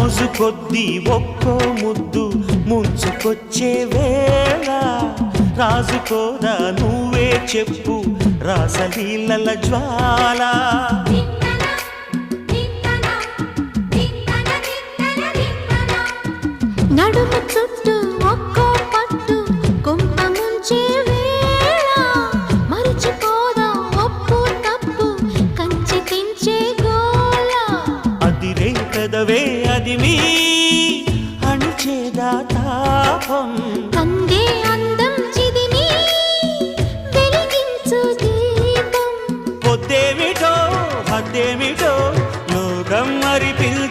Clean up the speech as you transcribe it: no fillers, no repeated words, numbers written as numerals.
మోజు కొద్దీ ఒక్కో ముద్దు ముంచుకొచ్చే వేళ రాజుకోదా నువ్వే చెప్పు రాసలీలల జ్వాల నడుము చుట్టూ ఒక్కో పట్టు కొంప ముంచే వేళ మరిచిపోదా ఒప్పు తప్పు కంచి తెంచే గోల అదిరే కదవే అది మీ అణిచేదా తాపం కందే అందం చిదిమి వెలిగించు దీపం పొద్దేమిటో హద్దేమిటో లోకం మరి పిల్ల